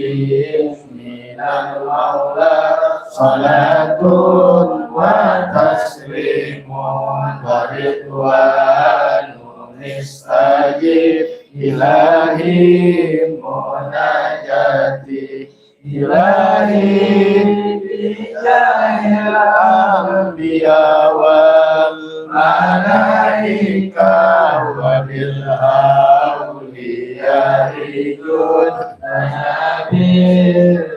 من المولى صلاة وتسليم ورضوان استجب إلهي مناجاتي إلهي بجاه الأنبياء والملائكة وبالأولياء جد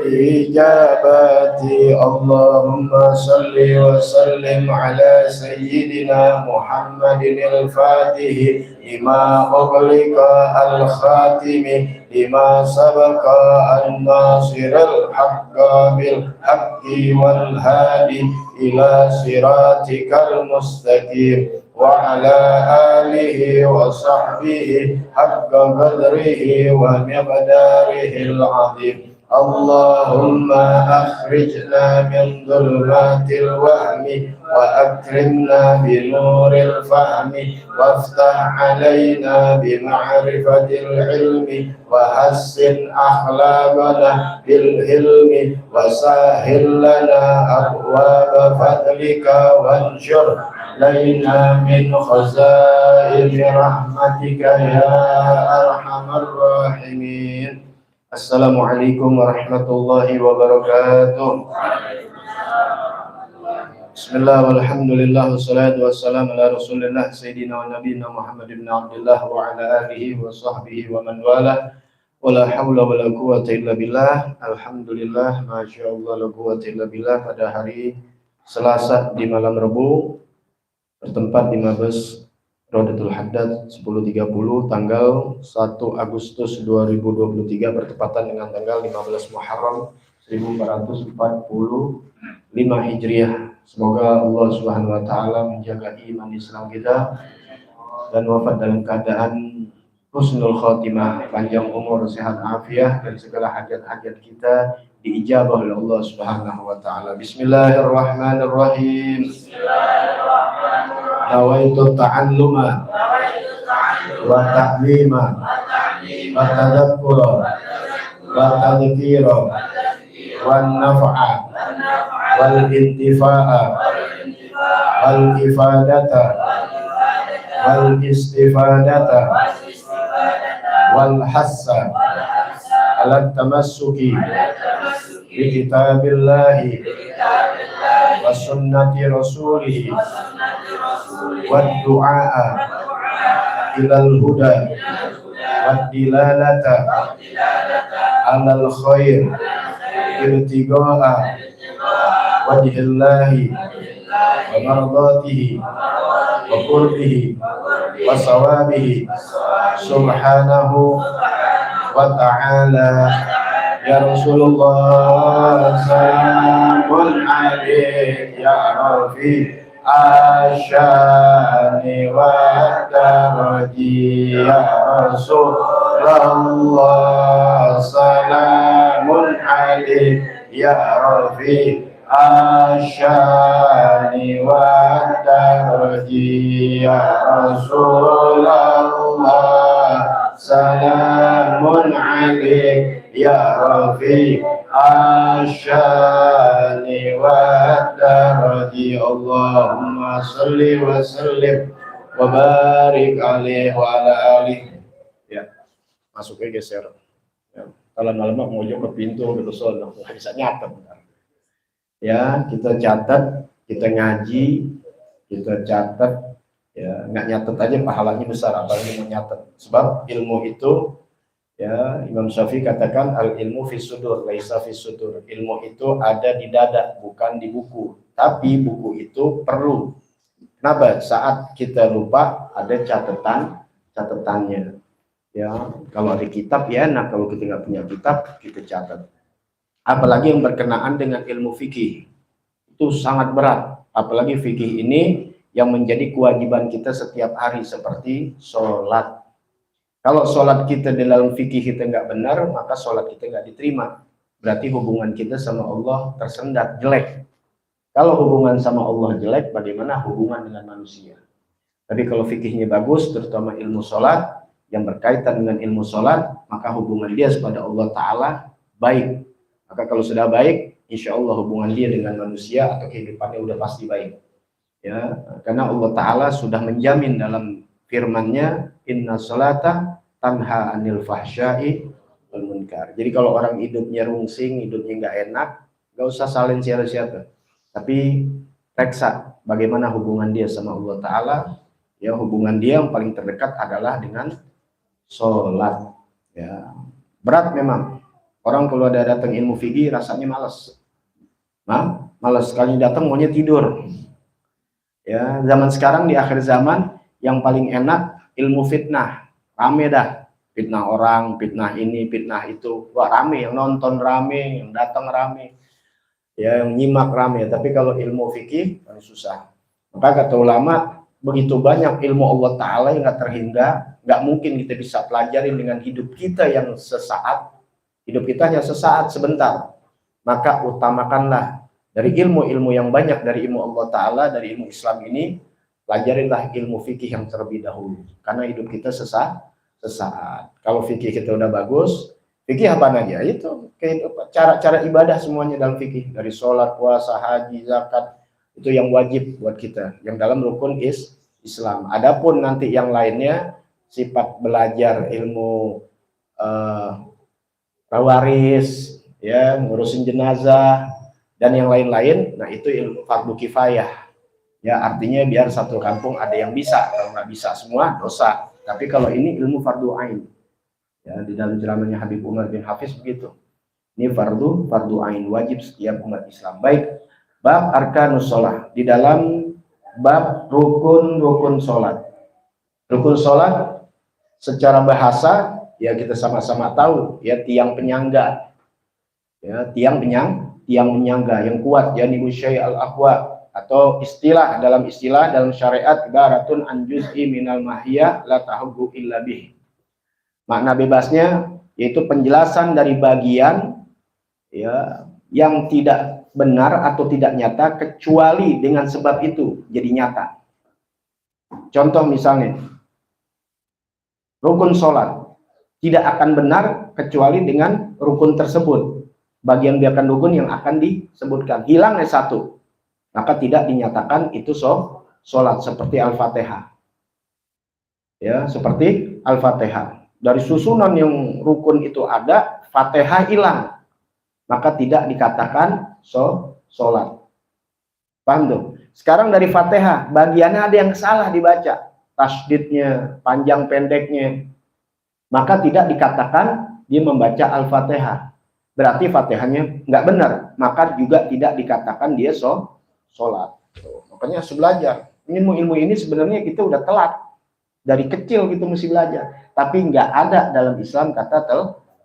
بالإجابة اللهم صل وسلم على سيدنا محمد الفاتح لما أغلق الخاتم لما سبق الناصر الحق بالحق والهادي إلى صراطك المستقيم وعلى آله وصحبه حق قدره ومقداره العظيم اللهم أخرجنا من ظلمات الوهم وأكرمنا بنور الفهم وافتح علينا بمعرفة العلم وحسن أخلاقنا بالعلم وسهل لنا أبواب فضلك وانشر لنا من خزائن رحمتك يا أرحم الراحمين. Assalamualaikum warahmatullahi wabarakatuh. Bismillah walhamdulillah wassalatu wassalamu ala rasulillah sayyidina wa nabiyina Muhammad ibn Abdullah wa ala alihi wa sahbihi wa man wala wala hawla wala quwwata illa billah. Alhamdulillah, masyaallah la quwwata illa billah. Pada hari Selasa di malam Rabu bertempat di Mabes Rodatul Haddad 10.30 tanggal 1 Agustus 2023 bertepatan dengan tanggal 15 Muharram 1445 Hijriah. Semoga Allah Subhanahu wa taala menjaga iman Islam kita dan wafat dalam keadaan husnul khotimah, panjang umur, sehat afiah, dan segala hajat-hajat kita diijabah oleh Allah Subhanahu wa taala. Bismillahirrahmanirrahim. Nawaitu ta'alluma wa ta'lima wa tadakkura wa tadhkira wa nafa'a wal intifa'a wal ifadata wal istifadata wal hassa ala tamassuki bi kitabillahi wa sunnati rasulihi والدعاء إلى الهدى والدلالة على الخير ابتغاء وجه الله ومرضاته وقربه وصوابه سبحانه وتعالى. Ya Rasulullah, salamun alaik ya Rafi asyani wa daraji ya Rasulullah, salamun alaik ya Rafi asyani wa daraji ya Rasulullah, salamun alaik ya Rafi asyani wa daraji. Allahumma salli wa sallim wa barik alaihi wa ala alihi. Ya, masuknya geser. Ya, kalau malam mau ke pintu gitu soalnya nggak bisa nyatet. Ya, kita catat, kita ngaji, kita catat. Ya, nggak nyatet aja pahalanya besar, apalagi mau nyatet. Sebab ilmu itu, ya, Imam Syafi'i katakan al ilmu fis sudur laisa fis sudur. Ilmu itu ada di dada, bukan di buku. Tapi buku itu perlu. Kenapa? Saat kita lupa ada catatannya. Ya, kalau ada kitab ya enak, kalau kita nggak punya kitab kita catat. Apalagi yang berkenaan dengan ilmu fikih itu sangat berat. Apalagi fikih ini yang menjadi kewajiban kita setiap hari seperti sholat. Kalau sholat kita di dalam fikih kita nggak benar, maka sholat kita nggak diterima. Berarti hubungan kita sama Allah tersendat, jelek. Kalau hubungan sama Allah jelek, bagaimana hubungan dengan manusia? Tapi kalau fikihnya bagus, terutama ilmu sholat, yang berkaitan dengan ilmu sholat, maka hubungan dia kepada Allah Ta'ala baik. Maka kalau sudah baik, insya Allah hubungan dia dengan manusia atau kehidupannya udah pasti baik. Ya, karena Allah Ta'ala sudah menjamin dalam firman-Nya, inna sholata tanha anil fahsyai wal munkar. Jadi kalau orang hidupnya rungsing, hidupnya nggak enak, nggak usah salin siapa-siapa. Tapi periksa bagaimana hubungan dia sama Allah Ta'ala. Ya, hubungan dia yang paling terdekat adalah dengan sholat. Ya, berat memang. Orang kalau ada datang ilmu fikih rasanya malas. Nah, malas sekali datang maunya tidur. Ya, zaman sekarang di akhir zaman yang paling enak ilmu fitnah. Rame dah. Fitnah orang, fitnah ini, fitnah itu. Wah, rame, yang nonton rame, yang datang rame. Ya, yang nyimak rame. Tapi kalau ilmu fikih paling susah. Maka kata ulama, begitu banyak ilmu Allah Ta'ala yang nggak terhingga, nggak mungkin kita bisa pelajari dengan hidup kita yang sesaat. Hidup kita hanya sesaat, sebentar. Maka utamakanlah dari ilmu-ilmu yang banyak, dari ilmu Allah Ta'ala, dari ilmu Islam ini, pelajarilah ilmu fikih yang terlebih dahulu. Karena hidup kita sesaat. Kalau fikih kita udah bagus, fikih apa aja? Itu cara-cara ibadah semuanya dalam fikih. Dari sholat, puasa, haji, zakat, itu yang wajib buat kita. Yang dalam rukun Islam. Adapun nanti yang lainnya, sifat belajar ilmu waris, ya, ngurusin jenazah dan yang lain-lain, nah itu ilmu fardu kifayah. Ya, artinya biar satu kampung ada yang bisa, kalau nggak bisa semua dosa. Tapi kalau ini ilmu fardu ain. Ya, di dalam ceramahnya Habib Umar bin Hafiz begitu. Ini fardu ain, wajib setiap umat Islam. Baik, bab arkanus sholat. Di dalam bab rukun sholat. Rukun sholat secara bahasa ya kita sama-sama tahu, ya, tiang penyangga. Ya, tiang penyangga yang kuat, yani musyai al-aqwa, atau dalam syariat ibaratun an juz'i minal mahiyah la tahuggu illa bih. Makna bebasnya yaitu penjelasan dari bagian, ya, yang tidak benar atau tidak nyata kecuali dengan sebab itu jadi nyata. Contoh misalnya rukun sholat tidak akan benar kecuali dengan rukun tersebut. Bagian-bagian rukun yang akan disebutkan hilangnya satu, maka tidak dinyatakan itu sholat. Seperti Al-Fatihah. Ya, seperti Al-Fatihah. Dari susunan yang rukun itu ada, Fatihah hilang, maka tidak dikatakan sholat. Paham tuh? Sekarang dari Fatihah, bagiannya ada yang salah dibaca, tasdidnya, panjang pendeknya, maka tidak dikatakan dia membaca Al-Fatihah. Berarti Fatihahnya nggak benar, maka juga tidak dikatakan dia sholat. Makanya harus belajar. Ilmu ini sebenarnya kita udah telat. Dari kecil gitu mesti belajar. Tapi nggak ada dalam Islam kata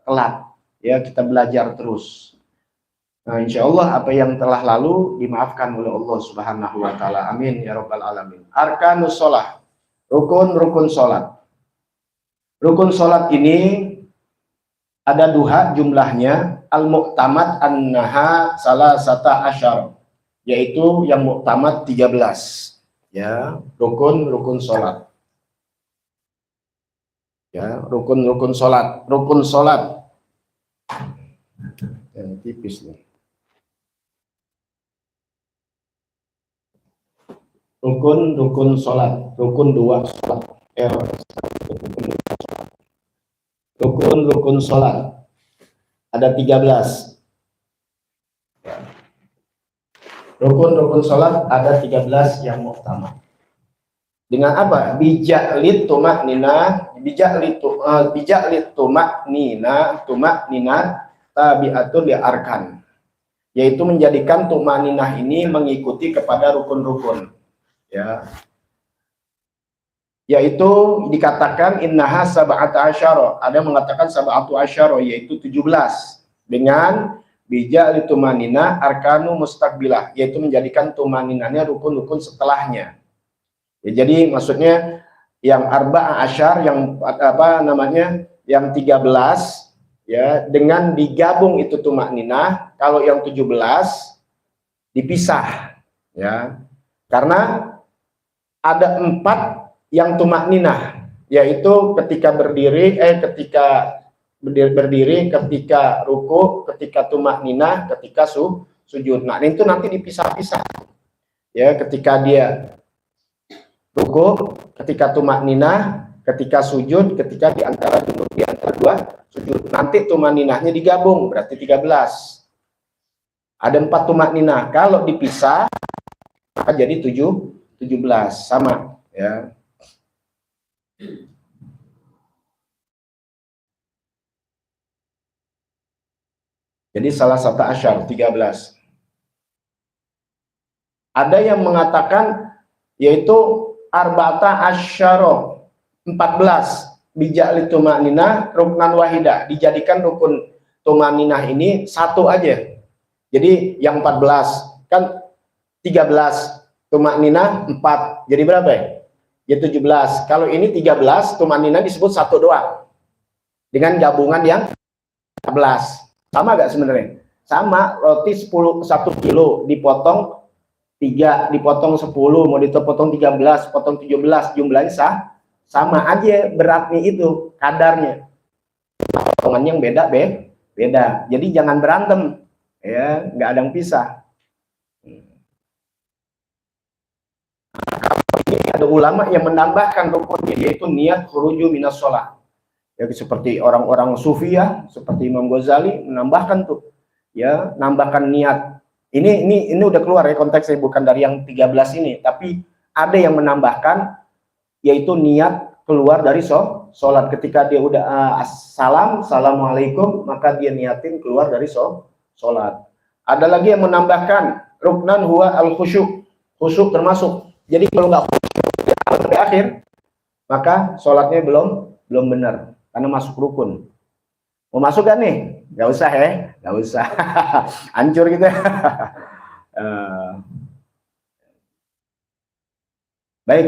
telat. Ya, kita belajar terus. Nah, insya Allah apa yang telah lalu dimaafkan oleh Allah Subhanahu wa Ta'ala. Amin ya Rabbal Alamin. Arkanus sholat, rukun sholat. Rukun sholat ini ada duha jumlahnya. Al-mu'tamad annaha salasata asyar, yaitu yang mu'tamad 13. Ya, rukun sholat. Ya, rukun sholat. Rukun sholat yang tipis nih. Rukun sholat. Rukun dua sholat. Rukun sholat ada 13. Rukun sholat ada 13 yang muhtamad. Dengan apa? Bija'lit tumaknina tabi'atul li arkan. Yaitu menjadikan tumakninah ini mengikuti kepada rukun-rukun. Ya. Yaitu dikatakan innaha sab'ata asyara, ada mengatakan sab'atu asyara, yaitu 17, dengan bija'li tumanina arkanu mustaqbilah, yaitu menjadikan tumaninanya rukun-rukun setelahnya. Ya, jadi maksudnya yang arba'a asyar, yang yang 13, ya, dengan digabung itu tumakninah. Kalau yang 17 dipisah, ya, karena ada 4 yang tumakninah, yaitu ketika berdiri, ketika berdiri, ketika ruku, ketika tumak ninah, ketika sujud. Nah, itu nanti dipisah-pisah. Ya, ketika dia ruku, ketika tumak ninah, ketika sujud, ketika di antara dua sujud. Nanti tumak ninahnya digabung, berarti 13. Ada 4 tumak ninah. Kalau dipisah, maka jadi 17. Sama, ya. Jadi salah satu asyar, 13. Ada yang mengatakan yaitu arba'ata asyara, 14 bijak litumanina ruknan wahida, dijadikan rukun tumaninah ini satu aja. Jadi yang 14 kan 13, tumaninah 4. Jadi berapa ya? Ya 17. Kalau ini 13, tumaninah disebut satu doang. Dengan gabungan yang 14. Sama gak sebenarnya? Sama, roti 1 kilo dipotong 3, dipotong 10, mau dipotong 13, potong 17, jumlahnya sama aja beratnya itu, kadarnya. Potongannya yang beda. Jadi jangan berantem, ya, nggak ada yang pisah. Ada ulama yang menambahkan rukunnya, yaitu niat khuruju minas sholat. Ya, seperti orang-orang sufi ya, seperti Imam Ghazali menambahkan tuh, ya, nambahkan niat. Ini udah keluar ya konteksnya, bukan dari yang 13 ini, tapi ada yang menambahkan yaitu niat keluar dari sholat. Ketika dia udah assalamualaikum, maka dia niatin keluar dari sholat. Ada lagi yang menambahkan ruknan huwa al khusyuk termasuk. Jadi kalau nggak khusyuk sampai akhir, maka sholatnya belum benar karena masuk rukun. Mau masuk kan nih? Gak usah ya, gak usah. Hancur gitu. Baik,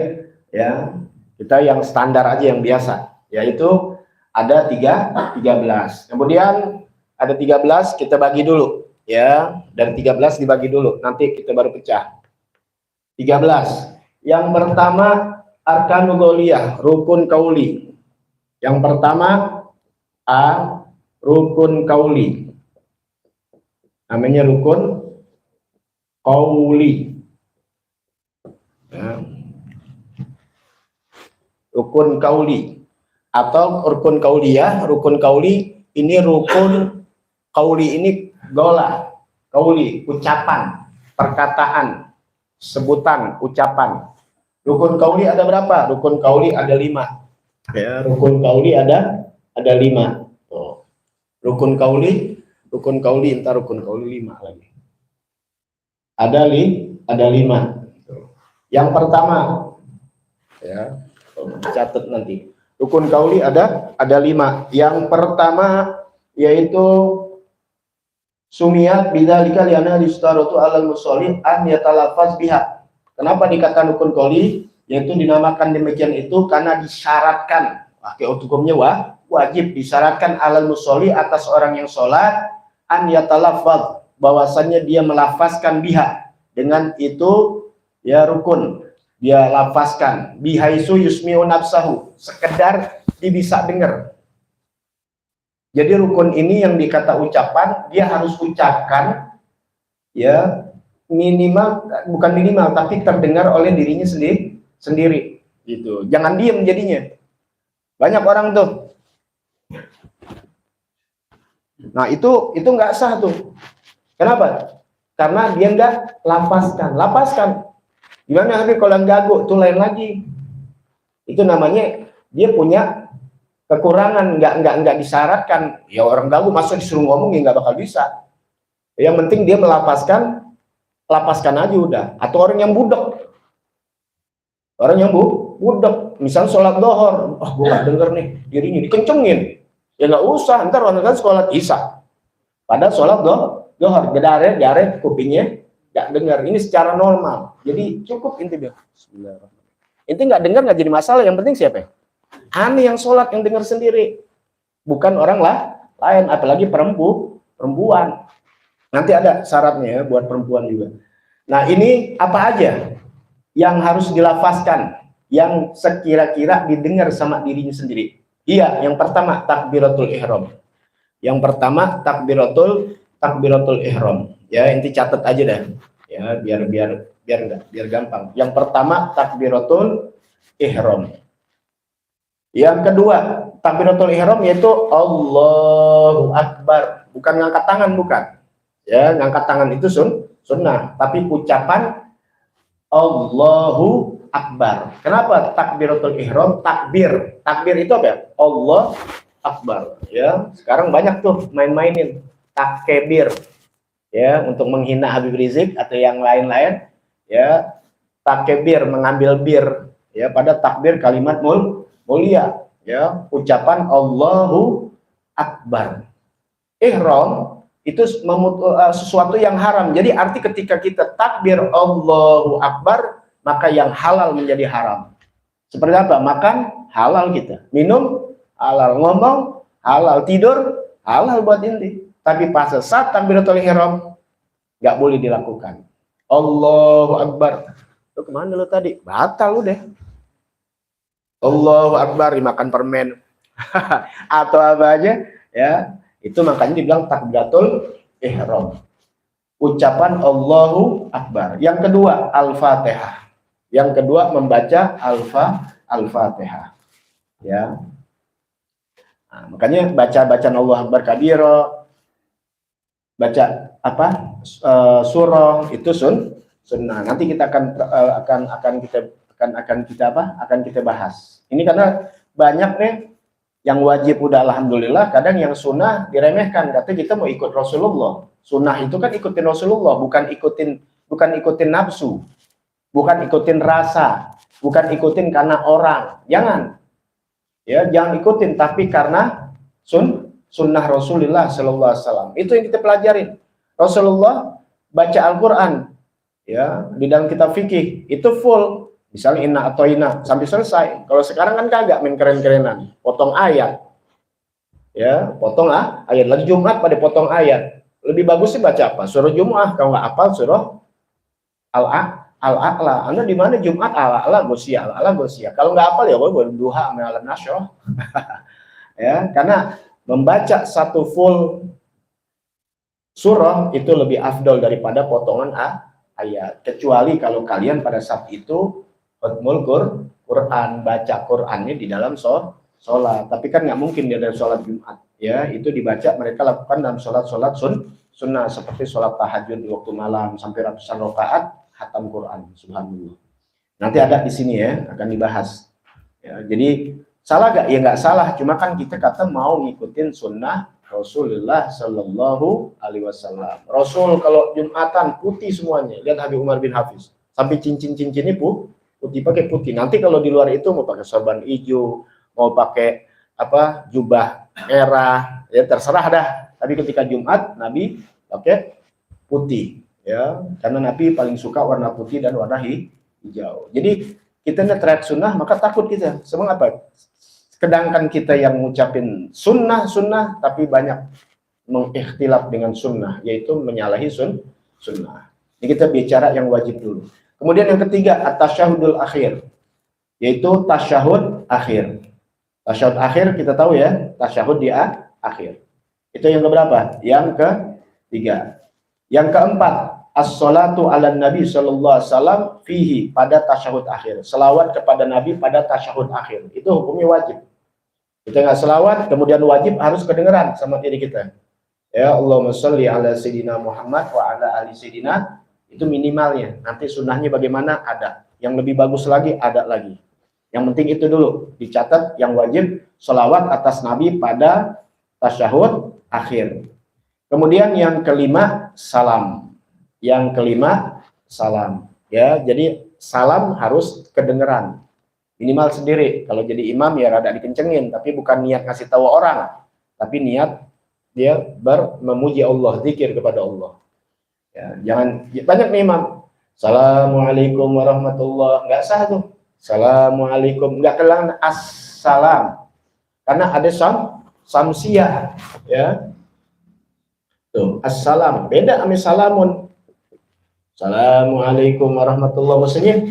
ya. Kita yang standar aja, yang biasa, yaitu ada 13. Kemudian ada 13 kita bagi dulu, ya. Dari 13 dibagi dulu, nanti kita baru pecah. 13. Yang pertama arkanul qauliyah, rukun kauli. Yang pertama A, rukun kauli, namanya rukun kauli, ya. Rukun kauli atau rukun kauliyah. Rukun kauli ini rukun kauli ini gola, kauli ucapan, perkataan, sebutan, ucapan. Rukun kauli ada berapa? Rukun kauli ada 5, ya. Rukun kauli ada 5. Rukun kauli entar rukun kauli 5 lagi. Ada 5. Yang pertama, ya, catat nanti. Rukun kauli ada 5. Yang pertama yaitu sumiyat bidzalika li'anna yustaratu 'alal musolli an yatalaffaz biha. Kenapa dikatakan rukun kauli? Yaitu dinamakan demikian itu karena disyaratkan. Pakai hukumnya wajib, disyaratkan alal musolli, atas orang yang sholat, an yatalaffaz, bahwasannya dia melafazkan biha, dengan itu, ya, rukun, dia lafazkan, bihaisu yusmi'u nafsahu, sekedar dia bisa dengar. Jadi rukun ini yang dikata ucapan, dia harus ucapkan, ya, minimal, bukan minimal, tapi terdengar oleh dirinya sendiri, gitu. Jangan diam jadinya. Banyak orang tuh. Nah, itu nggak sah tuh. Kenapa? Karena dia nggak lapaskan. Gimana tapi kalau yang gagu tuh lain lagi. Itu namanya dia punya kekurangan, nggak disyaratkan. Ya orang gagu masa disuruh ngomong ya nggak bakal bisa. Yang penting dia lapaskan aja udah. Atau orang yang budak. Orang yang budak, misal sholat dohor, gue nggak denger nih, dirinya dikencengin, ya nggak usah, ntar orang kan sholat isya, padahal sholat dohor, gedaret kupingnya nggak dengar, ini secara normal, jadi cukup inti bilang, inti nggak dengar nggak jadi masalah, yang penting siapa? Aneh yang sholat yang dengar sendiri, bukan orang lain, apalagi perempuan. Nanti ada syaratnya ya buat perempuan juga. Nah ini apa aja yang harus dilafazkan, yang sekira-kira didengar sama dirinya sendiri. Iya, yang pertama takbiratul ihram. Yang pertama takbiratul ihram. Ya, inti catat aja deh. Ya, biar gampang. Yang pertama takbiratul ihram. Yang kedua, takbiratul ihram yaitu Allahu Akbar. Bukan ngangkat tangan, bukan. Ya, ngangkat tangan itu sunnah, tapi ucapan Allahu Akbar. Kenapa takbiratul ihram? Takbir. Takbir itu apa ya? Allah Akbar. Ya, sekarang banyak tuh main-mainin takbir. Ya, untuk menghina Habib Rizik atau yang lain-lain. Ya, takbir mengambil bir. Ya, pada takbir kalimat mulia. Ya, ucapan Allahu Akbar. Ihram itu sesuatu yang haram. Jadi arti ketika kita takbir Allahu Akbar, maka yang halal menjadi haram. Seperti apa? Makan halal kita, minum halal, ngomong halal, tidur halal buat inti. Tapi pas saat takbiratul ihram nggak boleh dilakukan. Allahu Akbar. Lu kemana lu tadi? Batal lu deh. Allahu Akbar dimakan permen atau apa aja ya. Itu makanya dibilang takbiratul ihram. Ucapan Allahu Akbar. Yang kedua, Al-Fatihah. Yang kedua membaca Al-Fatihah. Ya. Nah, makanya baca bacaan Allah Akbar kabira, baca apa? Surah itu sunnah. Nanti kita akan kita bahas. Ini karena banyak nih yang wajib udah alhamdulillah, kadang yang sunnah diremehkan. Katanya kita mau ikut Rasulullah. Sunnah itu kan ikutin Rasulullah, bukan ikutin nafsu, bukan ikutin rasa, bukan ikutin karena orang. Jangan. Ya, jangan ikutin tapi karena sunnah Rasulullah sallallahu alaihi wasallam. Itu yang kita pelajarin. Rasulullah baca Al-Qur'an ya, di dalam kitab fikih itu full. Misalnya inna atau ina sampai selesai. Kalau sekarang kan kagak main keren-kerenan, potong ayat, ya potong ayat. Lagi Jumat pada potong ayat. Lebih bagus sih baca apa? Surah Jumat. Kalau nggak hafal surah Al-A'la. Anda di mana Jumat Al-A'la Gosia. Kalau nggak hafal ya boleh duha sama Al-Nasr. Ya, karena membaca satu full surah itu lebih afdol daripada potongan ayat. Kecuali kalau kalian pada saat itu khutmul Quran, baca Qurannya di dalam sholat. Tapi kan nggak mungkin di dalam sholat Jumat. Ya, itu dibaca mereka lakukan dalam sholat sunnah seperti sholat tahajud di waktu malam sampai ratusan rakaat khatam Quran. Subhanallah. Nanti ada di sini ya, akan dibahas. Ya, jadi salah gak? Ya nggak salah. Cuma kan kita kata mau ngikutin sunnah Rasulullah Sallallahu Alaihi Wasallam. Rasul kalau Jumatan putih semuanya. Lihat Habib Umar bin Hafiz. Sampai cincin-cincinnya putih pakai putih. Nanti kalau di luar itu mau pakai sorban hijau, mau pakai apa jubah merah, ya terserah dah. Tapi ketika Jumat Nabi pakai putih, ya karena Nabi paling suka warna putih dan warna hijau. Jadi kita teriak sunnah maka takut kita. Semua apa? Sedangkan kita yang ngucapin sunnah tapi banyak mengikhtilaf dengan sunnah, yaitu menyalahi sunnah. Ini kita bicara yang wajib dulu. Kemudian yang ketiga, at-tasyahudul akhir, yaitu tasyahud akhir. Tasyahud akhir kita tahu ya, tasyahud di akhir. Itu yang keberapa? Yang ketiga. Yang keempat, as-salatu ala nabi sallallahu alaihi wasallam fihi, pada tasyahud akhir. Selawat kepada Nabi pada tasyahud akhir. Itu hukumnya wajib. Kita nggak selawat, kemudian wajib harus kedengeran sama diri kita. Ya Allahumma sholli ala sayyidina Muhammad wa ala ali sayyidina. Itu minimalnya. Nanti sunnahnya bagaimana? Ada. Yang lebih bagus lagi, ada lagi. Yang penting itu dulu. Dicatat yang wajib, selawat atas Nabi pada tasyahud akhir. Kemudian yang kelima, salam. Yang kelima, salam. Ya, jadi salam harus kedengeran. Minimal sendiri. Kalau jadi imam ya rada dikencengin. Tapi bukan niat ngasih tahu orang. Tapi niat dia memuji Allah, zikir kepada Allah. Ya, jangan banyak nih imam. Assalamualaikum warahmatullah. Nggak sah tuh. Assalamualaikum. Nggak kelang assalam. Karena ada samsiah. Ya. Tuh, assalam. Beda sama salamun. Assalamualaikum warahmatullah. Maksudnya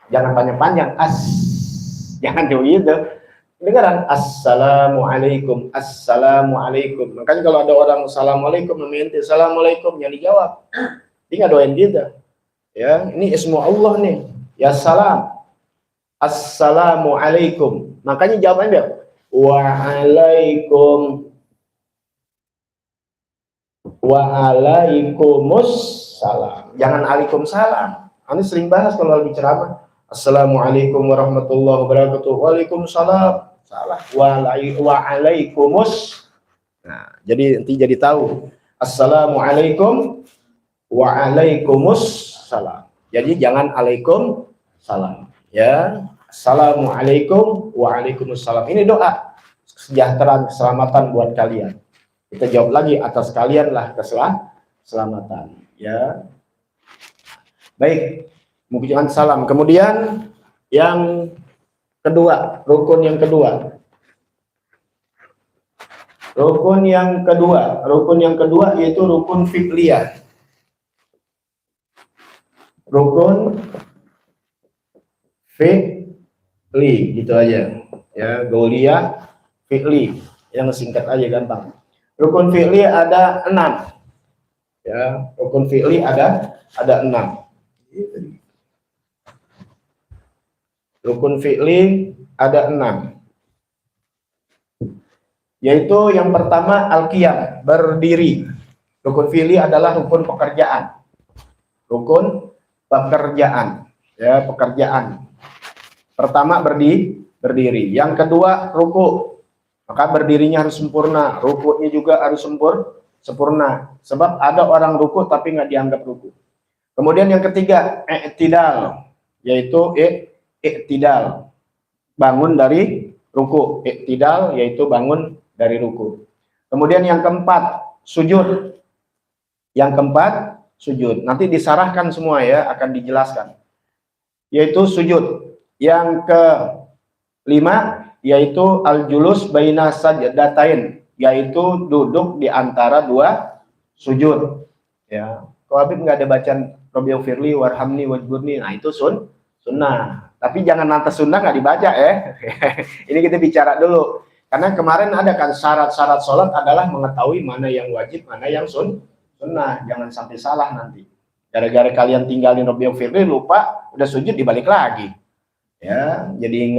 jangan panjang-panjang. Jangan jauh itu. Kedengaran? Assalamualaikum, assalamualaikum. Makanya kalau ada orang assalamualaikum meminta assalamualaikum yang dijawab, dia nggak doain kita. Ya, ini ismu Allah nih. Ya salam. Assalamualaikum. Makanya jawabannya Waalaikumsalam. Jangan alaikumsalam. Ini sering bahas kalau lagi ceramah. Assalamualaikum warahmatullahi wabarakatuh. Waalaikumsalam. Salah. Waalaikumsalam. Nah, jadi nanti jadi tahu. Assalamualaikum waalaikumsalam. Jadi jangan alaikum salam. Ya. Assalamualaikum waalaikumsalam. Ini doa kesejahteraan, keselamatan buat kalian. Kita jawab lagi atas kalian lah keselamatan. Ya. Baik. Mengucapkan salam. Kemudian yang kedua, rukun yang kedua. Rukun yang kedua yaitu rukun fi'liyah. Rukun fi'li gitu aja. Ya, gauliyah, fi'li. Yang singkat aja gampang. Rukun fi'li ada 6. Ya, rukun fi'li ada 6. Rukun fi'li ada 6. Yaitu yang pertama al-qiyam, berdiri. Rukun fi'li adalah rukun pekerjaan. Rukun pekerjaan, ya, pekerjaan. Pertama berdiri. Yang kedua ruku. Maka berdirinya harus sempurna, rukunya juga harus sempurna. Sebab ada orang ruku tapi nggak dianggap ruku. Kemudian yang ketiga i'tidal, yaitu i'tidal, bangun dari ruku. I'tidal yaitu bangun dari ruku. Kemudian yang keempat sujud. Yang keempat sujud. Nanti disarahkan semua ya, akan dijelaskan. Yaitu sujud. Yang kelima yaitu al-julus baina sajdatain, yaitu duduk di antara dua sujud. Ya. Kalau Habib nggak ada bacaan Rabbil firli warhamni wajburni, nah itu sunnah. Tapi jangan lantas sunnah nggak dibaca ya. Ini kita bicara dulu. Karena kemarin ada kan syarat-syarat sholat adalah mengetahui mana yang wajib, mana yang sunnah. Jangan sampai salah nanti. Gara-gara kalian tinggalin Rabbil firli lupa, udah sujud dibalik lagi. Ya, jadi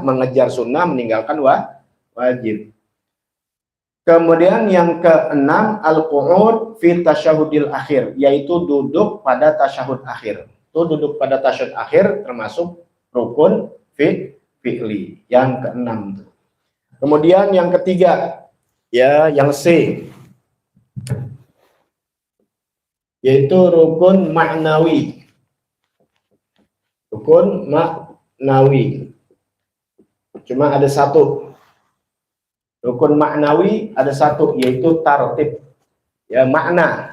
mengejar sunnah meninggalkan wajib. Kemudian yang keenam al-qu'ud fi tasyahudil akhir, yaitu duduk pada tasyahud akhir. Itu duduk pada tasyahud akhir termasuk rukun fi'li yang keenam. Kemudian yang ketiga, ya, yang C, yaitu rukun ma'nawi. Rukun ma'nawi. Cuma ada satu. Rukun ma'nawi ada satu, yaitu tartib. Ya, makna.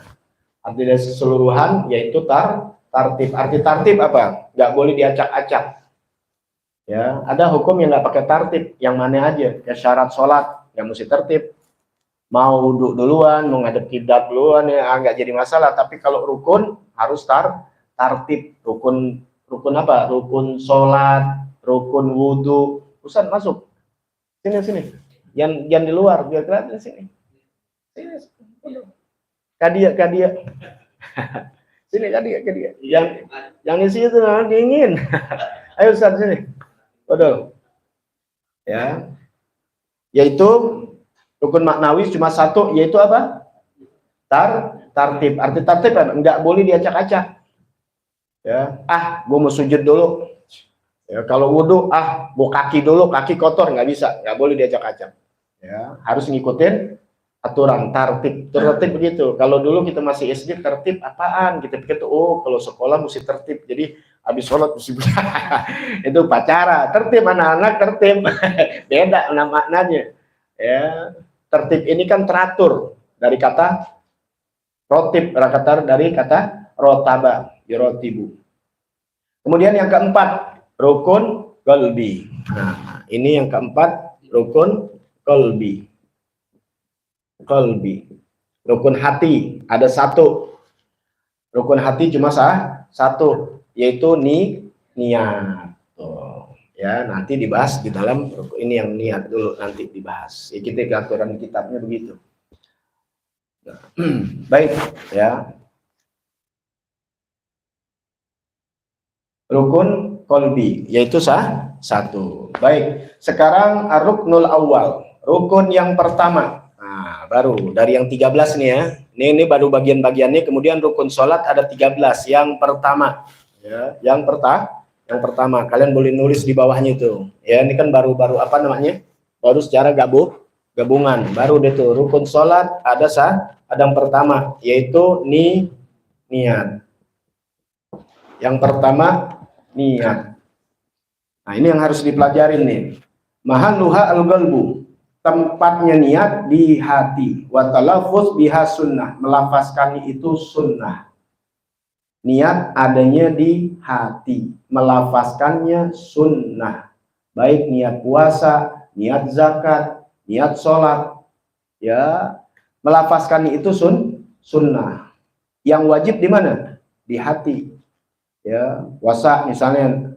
Arti dari keseluruhan yaitu tartib. Arti tartib apa? Nggak boleh diacak-acak. Ya, ada hukum yang nggak pakai tartib, yang mana aja. Ya, syarat sholat yang mesti tertib. Mau duduk duluan, mau ngadep kiblat duluan, ya nggak jadi masalah. Tapi kalau rukun harus tartib. Rukun apa? Rukun sholat, rukun wudhu. Ustaz masuk. Sini. Yang di luar biar kelihatan sini. Sini. Kadia. Sini kadia. Yang di sini tuh dingin. Ayo Ustaz sini. Betul. Ya. Yaitu rukun maknawi cuma satu, yaitu apa? Tartib. Arti tartib kan enggak boleh diacak-acak. Ya, gue mau sujud dulu. Ya, kalau wudhu, gue kaki dulu, kaki kotor, nggak bisa, nggak boleh diacak-acak. Ya, harus ngikutin aturan tertib begitu. Kalau dulu kita masih SD, tertib apaan? Kita pikir tuh, kalau sekolah mesti tertib. Jadi habis sholat mesti itu pacara. Tertib anak-anak tertib. Beda maknanya. Ya, tertib ini kan teratur dari kata rotib, dari kata rotaba, yurotibu. Kemudian yang keempat, rukun qalbi. Nah, ini yang keempat, rukun qalbi. Rukun hati ada satu. Rukun hati cuma satu, yaitu niat. Ya, nanti dibahas di dalam ini yang niat dulu nanti dibahas. Ya, kita aturan kitabnya begitu. Nah, baik ya. Rukun kolbi yaitu satu. Baik, sekarang ruknul awal, rukun yang pertama. Nah, baru dari yang 13 nih ya. Ini baru bagian-bagiannya. Kemudian rukun sholat ada 13. Yang pertama ya, yang pertama kalian boleh nulis di bawahnya itu ya. Ini kan baru apa namanya, baru secara gabungan baru deh tuh. Rukun sholat ada yang pertama yaitu niat. Yang pertama niat. Nah, ini yang harus dipelajarin nih. Mahalluha al-qalbu, tempatnya niat di hati. Wa talaffuz biha sunnah, melafazkannya itu sunnah. Niat adanya di hati, melafazkannya sunnah. Baik niat puasa, niat zakat, niat sholat, ya, melafazkannya itu sunnah. Yang wajib di mana? Di hati. Ya, puasa misalnya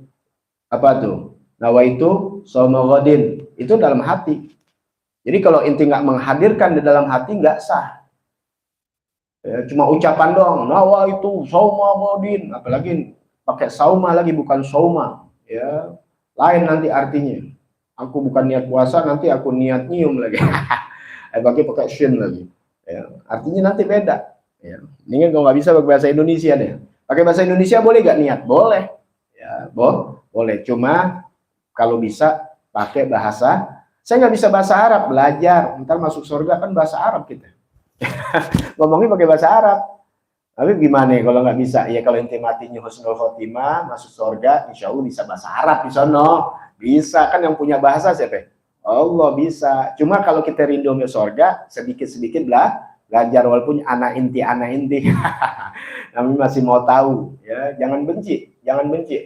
apa tuh? Nawaitu shauma ghadin, itu dalam hati. Jadi kalau inti nggak menghadirkan di dalam hati nggak sah. Ya, cuma ucapan doang, nawaitu shauma ghadin, apalagi pakai sauma lagi bukan shauma, ya. Lain nanti artinya. Aku bukan niat puasa, nanti aku niat nyium lagi. Pakai shin lagi. Ya, artinya nanti beda. Ya. Ini kalau nggak bisa pakai bahasa Indonesia deh. Pakai bahasa Indonesia boleh nggak niat? Boleh. Ya, boleh. Cuma kalau bisa pakai bahasa. Saya nggak bisa bahasa Arab, belajar. Ntar masuk surga kan bahasa Arab kita. Ngomongnya pakai bahasa Arab. Tapi gimana ya kalau nggak bisa? Ya kalau inti matinya husnul khotimah, masuk surga, insya Allah bisa bahasa Arab di sono. Bisa kan, yang punya bahasa siapa? Allah bisa. Cuma kalau kita rindu ke surga, sedikit-sedikit belajar walaupun anak inti. Kami masih mau tahu, ya. Jangan benci,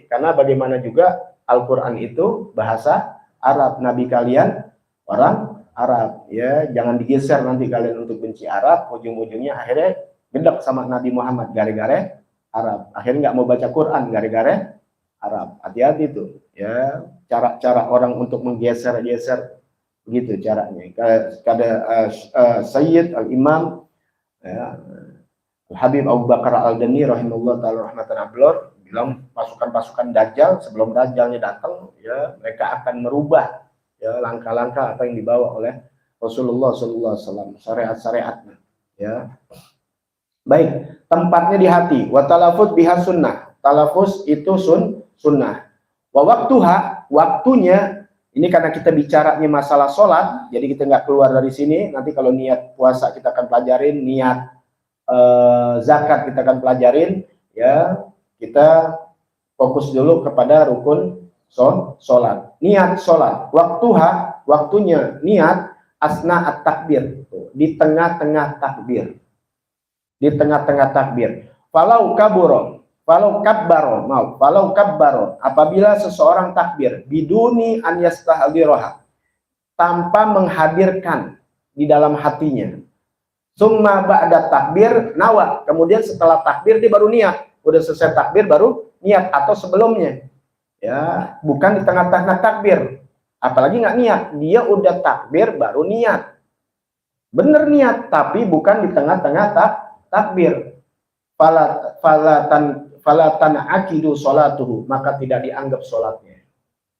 karena bagaimana juga Al-Quran itu bahasa Arab. Nabi kalian orang Arab, ya. Jangan digeser nanti kalian untuk benci Arab, ujung-ujungnya akhirnya gedek sama Nabi Muhammad gara-gara Arab. Akhirnya nggak mau baca Quran gara-gara Arab. Hati-hati tuh, ya. Cara orang untuk menggeser-geser begitu caranya. Kada Sayyid Al-Imam, ya, Habib Abu Bakar Al-Dani rahimahullah ta'ala rahmatan ablor bilang pasukan-pasukan Dajjal sebelum Dajjalnya datang, ya, mereka akan merubah, ya, langkah-langkah apa yang dibawa oleh Rasulullah SAW, syariat-syariatnya, ya. Baik, tempatnya di hati. Wa talafuz biha sunnah. Talafuz itu sunnah. Wa waktuha, waktunya, ini karena kita bicaranya masalah sholat, jadi kita nggak keluar dari sini. Nanti kalau niat puasa kita akan pelajarin, niat zakat kita akan pelajarin, ya. Kita fokus dulu kepada rukun sholat. Niat sholat, waktuha, waktunya niat asna at-takbir, di tengah-tengah takbir. Di tengah-tengah takbir. Falau kabbaro, apabila seseorang takbir biduni an yastahdiroha, tanpa menghadirkan di dalam hatinya. Summa ba'da takbir nawa, kemudian setelah takbir dia baru niat. Udah selesai takbir baru niat, atau sebelumnya. Ya, bukan di tengah-tengah takbir. Apalagi nggak niat, dia udah takbir baru niat. Bener niat, tapi bukan di tengah-tengah takbir. Falatan akidu sholatuhu, maka tidak dianggap sholatnya.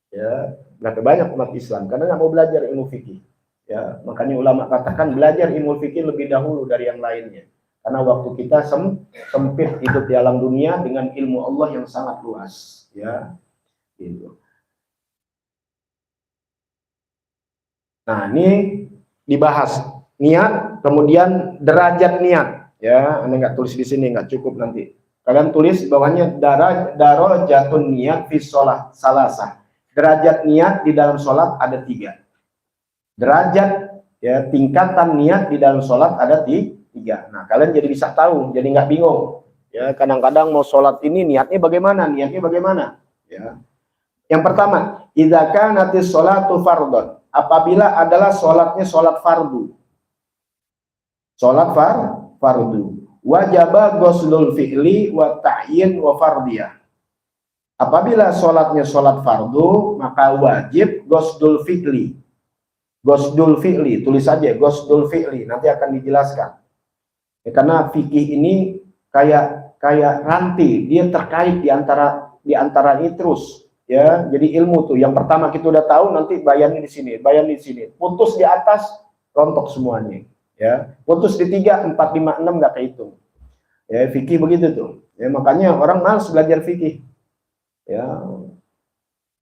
Ya, berapa banyak umat Islam karena nggak mau belajar ilmu fikih. Ya, makanya ulama katakan belajar ilmu fikih lebih dahulu dari yang lainnya. Karena waktu kita sempit hidup di alam dunia dengan ilmu Allah yang sangat luas. Ya, gitu. Nah, ini dibahas niat, kemudian derajat niat. Ya, Anda nggak tulis di sini, nggak cukup nanti. Kalian tulis di bawahnya darajatun niat fi sholat salasah. Derajat niat di dalam sholat ada 3. Derajat, ya, tingkatan niat di dalam sholat ada 3. Nah, kalian jadi bisa tahu, jadi nggak bingung. Ya, kadang-kadang mau sholat ini niatnya bagaimana? Ya. Yang pertama, idza kanatis sholatu fardhon, apabila adalah sholatnya sholat fardu. Sholat fardu. Wajaba ghuslul fi'li wa ta'yin wa fardiyah. Apabila sholatnya sholat fardu, maka wajib gosdul fi'li. Gosdul fi'li, tulis saja gosdul fi'li, nanti akan dijelaskan. Ya, karena fikih ini kayak ranti, dia terkait di antara ini terus. Ya, jadi ilmu tuh yang pertama kita udah tahu, nanti bayannya di sini, putus di atas, rontok semuanya. Ya, putus di 3, 4, 5, 6 nggak kehitung. Ya, fikih begitu tuh. Ya, makanya orang malas belajar fikih. Ya,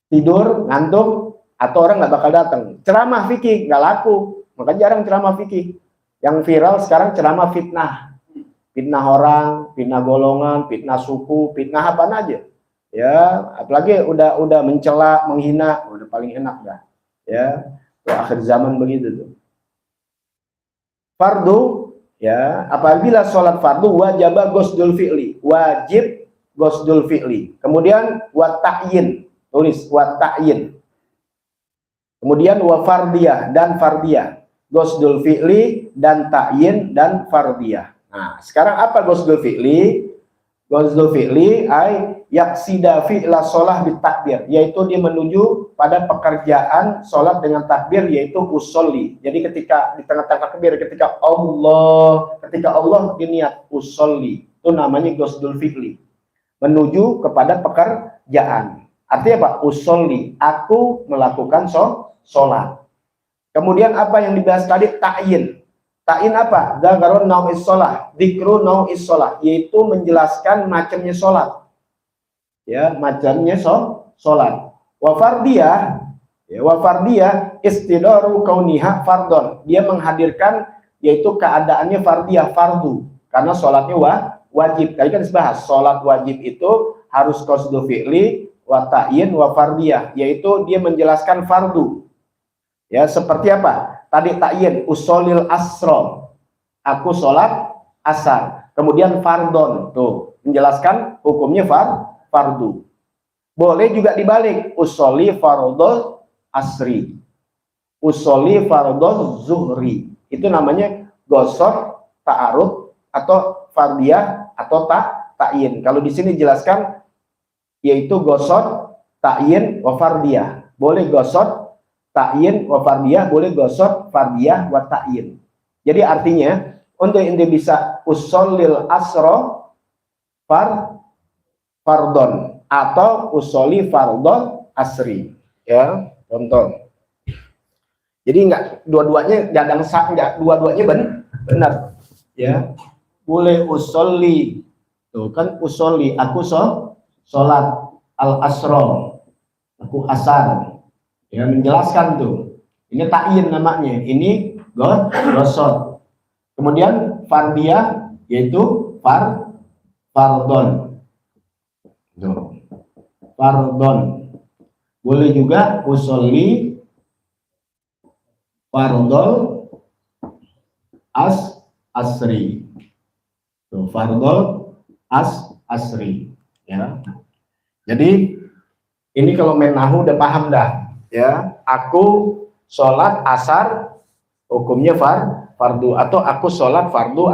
tidur, ngantuk, atau orang nggak bakal datang. Ceramah fikih nggak laku, maka jarang ceramah fikih. Yang viral sekarang ceramah fitnah, fitnah orang, fitnah golongan, fitnah suku, fitnah apa aja. Ya, apalagi udah mencela, menghina, udah paling enak dah. Ya, akhir zaman begitu tuh. Fardu, ya, apabila sholat fardu wajib gosdul fi'li, wajib gosdul fi'li. Kemudian wa ta'yin, tulis wa ta'yin. Kemudian wa fardiyah dan fardiyah. Gosdul fi'li dan ta'yin dan fardiyah. Nah, sekarang apa gosdul fi'li? Gosdul fi'li ay yaksida fi'la sholah bitakbir, yaitu dia menuju pada pekerjaan sholat dengan takbir, yaitu usolli. Jadi ketika di tengah-tengah takbir, ketika Allah diniat usolli, itu namanya gosdul fi'li, menuju kepada pekerjaan. Artinya apa? Usolli, aku melakukan sholat. Kemudian apa yang dibahas tadi? Ta'yin. Ta'yin apa? Zakarun nau'is sholat, dikru nau'is sholat, yaitu menjelaskan macamnya sholat. Ya, macamnya sholat. Wa fardiyah, ya, wa fardiyah istidaru kauniha fardon. Dia menghadirkan yaitu keadaannya fardiyah, fardu. Karena sholatnya wajib. Tadi kan dibahas, sholat wajib itu harus qasdu fi'li, wa ta'yin, wa fardiyah, yaitu dia menjelaskan fardu. Ya, seperti apa? Tadi ta'yin, usolil asro, aku sholat asar. Kemudian fardon, tuh menjelaskan hukumnya fardu. Boleh juga dibalik, usoli fardol asri, usoli fardol zuhri. Itu namanya gosor ta'arud atau fardiyah atau ta'yin. Kalau di sini jelaskan yaitu gosor ta'yin wa fardiyah. Boleh gosor ta'yin wa fardiyah, boleh gosor fardiyah wa ta'yin. Jadi artinya untuk ente bisa usolil asro fardon atau usoli fardon asri, ya, contoh. Jadi enggak dua-duanya jadang sak, enggak dua-duanya benar, ya. Boleh usoli, tuh kan usoli, aku sholat al asro, aku asar, ya, menjelaskan tuh. Ini ta'yin namanya, ini gosot. Kemudian fardiyah yaitu fardon. Fardon. Boleh juga usolli fardol asri. Tuh, fardol asri, ya. Jadi ini kalau main nahu udah paham dah, ya. Aku sholat asar hukumnya fardu, atau aku sholat fardu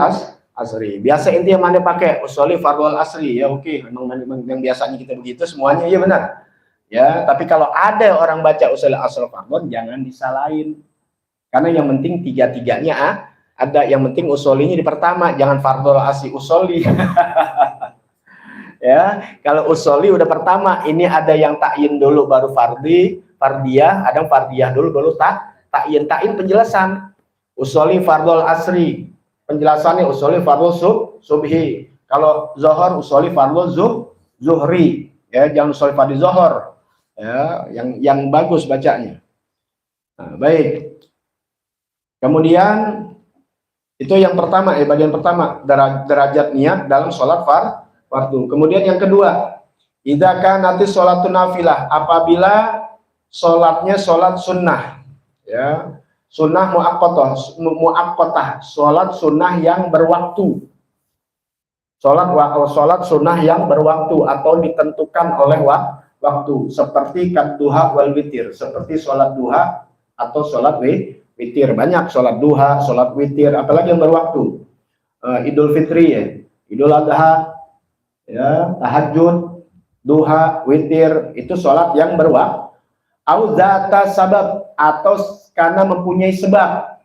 asri. Biasa inti yang mana pakai usolli fardul asri, ya oke. Memang yang biasanya kita begitu semuanya, ya benar. Ya, tapi kalau ada orang baca usolli asr fardun, jangan disalahin. Karena yang penting tiga-tiganya ada, yang penting usollinya di pertama, jangan fardul asri usolli. Ya, kalau usolli udah pertama, ini ada yang ta'yin dulu baru fardiyah, ada yang fardiyah dulu baru ta'yin penjelasan. Usolli fardul asri, penjelasannya usolli fardhu subhi. Kalau zuhur usolli fardhu zuhri, ya, jangan usolli fardhu zuhur, ya, yang bagus bacanya. Nah, baik. Kemudian itu yang pertama, bagian pertama, derajat niat dalam sholat fardu. Kemudian yang kedua, idza kanati sholatun nafilah, apabila sholatnya sholat sunnah, ya. Sunnah muakkotah, sholat sunnah yang berwaktu. Sholat sunnah yang berwaktu atau ditentukan oleh waktu, seperti duha wal witir, seperti sholat duha atau sholat witir. Banyak sholat duha, sholat witir, apalagi yang berwaktu. Idul Fitri, ya, Idul Adha, ya, tahajud, duha, witir, itu sholat yang berwaktu. Au zata sabab, atau karena mempunyai sebab.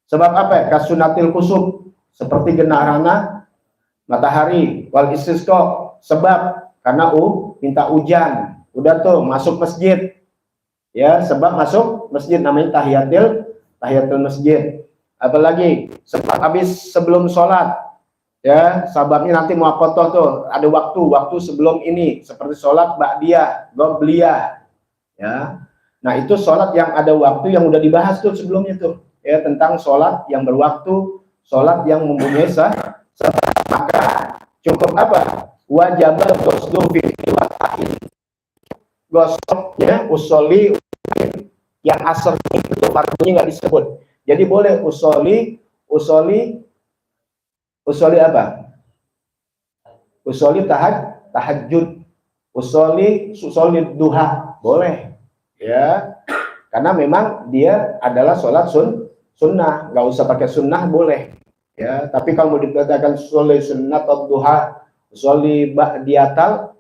Sebab apa ya? Kasunatil kusuf, seperti gerhana matahari, wal istisqa, sebab karena minta hujan. Udah tuh masuk masjid. Ya, sebab masuk masjid namanya tahiyatul masjid. Apalagi sebab habis sebelum sholat. Ya, sababnya nanti muaqaddah tuh, ada waktu sebelum ini, seperti sholat ba'diyah, qobliyah. Ya. Nah, itu sholat yang ada waktu yang udah dibahas tuh sebelumnya tuh, ya, tentang sholat yang berwaktu, sholat yang mempunyai sah. Maka cukup apa? Wajib ghuslu fi waqtin. Gosoknya usoli yang asar itu fardunya nggak disebut. Jadi boleh usoli apa? Usoli tahajud, usoli duha, boleh. Ya, karena memang dia adalah sholat sunnah, nggak usah pakai sunnah boleh. Ya, tapi kalau mau dikatakan sholat sunnah atau duha, sholat ba'diyatal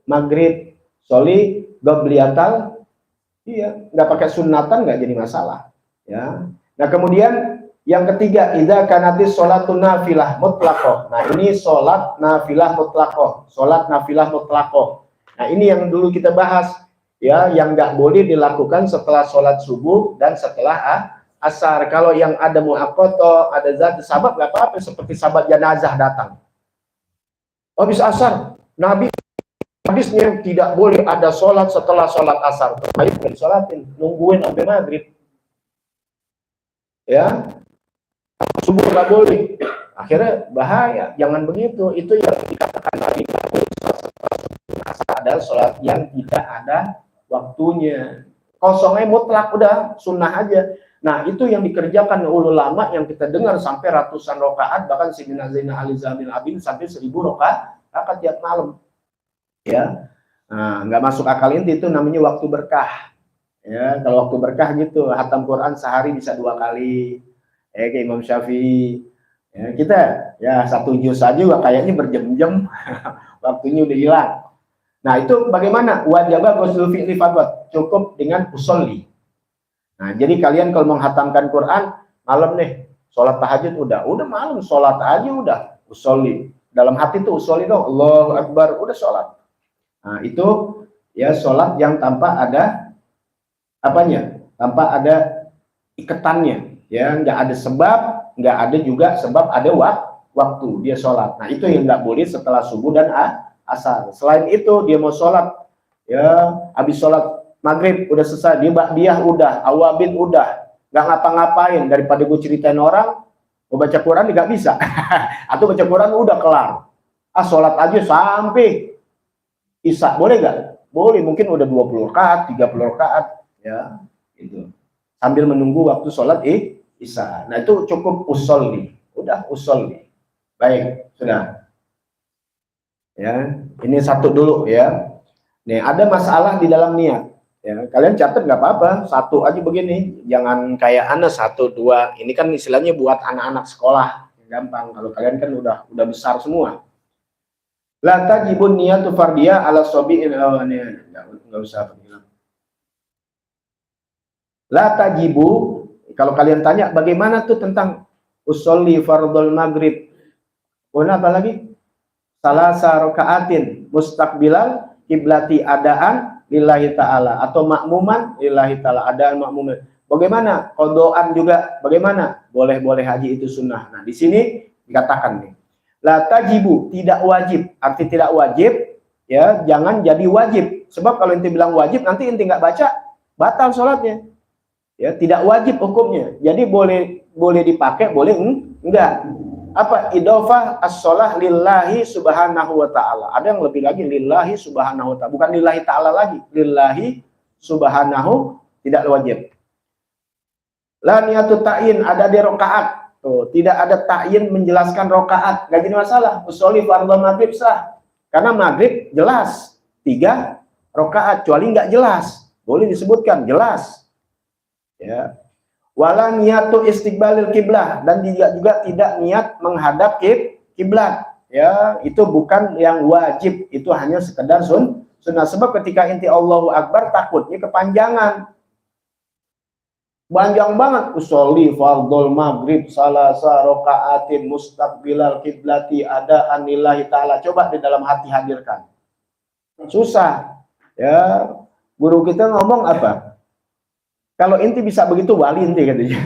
maghrib, sholat qobliyatal, iya, nggak pakai sunnatan nggak jadi masalah. Ya, nah kemudian yang ketiga, idza kanatis sholatun nafilah mutlaqoh. Nah ini sholat nafilah mutlaqoh, sholat nafilah mutlaqoh. Nah ini yang dulu kita bahas. Ya, yang nggak boleh dilakukan setelah sholat subuh dan setelah asar. Kalau yang ada mu'aqoto, ada zat sabab, nggak apa-apa, seperti sahabat jenazah datang habis asar, Nabi hadisnya tidak boleh ada sholat setelah sholat asar. Baik, sholatin, nungguin sampai maghrib. Ya, subuh nggak boleh. Akhirnya bahaya, jangan begitu. Itu yang dikatakan Nabi adalah sholat yang tidak ada waktunya, kosongnya mutlak, udah sunnah aja. Nah itu yang dikerjakan ulama yang kita dengar sampai ratusan rakaat, bahkan Sayyidina Zainal Ali Zamil Abidin sampai 1000 rakaat tiap malam. Ya, nah, nggak masuk akal itu namanya waktu berkah. Ya, kalau waktu berkah gitu, hatam Quran sehari bisa 2 kali. Kayak Imam Syafi'i. Ya, kita ya 1 juz aja kayaknya berjam-jam, waktunya udah hilang. Nah itu bagaimana? Wajibah ghuslu fi'li fardh, cukup dengan usolli. Nah jadi kalian kalau menghatamkan Quran malam nih, sholat tahajud udah malam, sholat aja udah usolli. Dalam hati tuh usolli dong, Allahu Akbar, udah sholat. Nah itu ya sholat yang tanpa ada apanya, tanpa ada iketannya, ya nggak ada sebab, nggak ada juga sebab ada waktu dia sholat. Nah itu yang nggak boleh setelah subuh dan asar. Selain itu dia mau sholat, ya habis sholat maghrib udah selesai, dia udah, awabin udah, nggak ngapa-ngapain, daripada gue ceritain orang, mau baca Quran nggak bisa, atau baca Quran udah kelar, sholat aja sampai isya, boleh nggak? Boleh, mungkin udah 20 rakaat, 30 rakaat, ya itu, sambil menunggu waktu sholat isya. Nah itu cukup usolli, udah usolli. Baik, sudah. Ya, ini satu dulu ya. Nih ada masalah di dalam niat. Ya, kalian catat nggak apa-apa, satu aja begini. Jangan kayak Anda 1, 2. Ini kan istilahnya buat anak-anak sekolah, gampang. Kalau kalian kan udah besar semua. La tajibun niyatu fardiyah ala sobi'in. Nggak usah. La tajibu. Kalau kalian tanya bagaimana tuh tentang usolli fardhul maghrib. Apa lagi? Salasa rakaatin mustaqbilal kiblati adaan lillahi ta'ala, atau makmuman lillahi ta'ala, adaan makmuman. Bagaimana? Qodaan juga bagaimana? Boleh-boleh haji itu sunnah. Nah di sini dikatakan nih, la tajibu, tidak wajib, arti tidak wajib, ya jangan jadi wajib. Sebab kalau inti bilang wajib nanti inti nggak baca, batal sholatnya. Ya tidak wajib hukumnya. Jadi boleh dipakai, boleh enggak. Apa? Idhofah as-sholah lillahi subhanahu wa ta'ala. Ada yang lebih lagi, lillahi subhanahu wa ta'ala. Bukan lillahi ta'ala lagi. Lillahi subhanahu, tidak wajib. La niyatu ta'in, ada di rokaat. Tuh, tidak ada ta'in menjelaskan rokaat. Gak jadi masalah. Usolli fardhu maghrib sah. Karena maghrib jelas. 3 rokaat. Kecuali nggak jelas. Boleh disebutkan, jelas. Ya. Wala niyatu istiqbalil kiblah, dan juga tidak niat menghadap kiblat. ya itu bukan yang wajib, itu hanya sekedar sunnah. Sebab ketika inti Allahu Akbar takutnya kepanjangan, panjang banget. Usolli fardhul maghrib salasa rakaatin mustaqbilal kiblati ada anillahi ta'ala. Coba di dalam hati hadirkan. Susah. Ya, guru kita ngomong apa? Kalau inti bisa begitu wali inti katanya.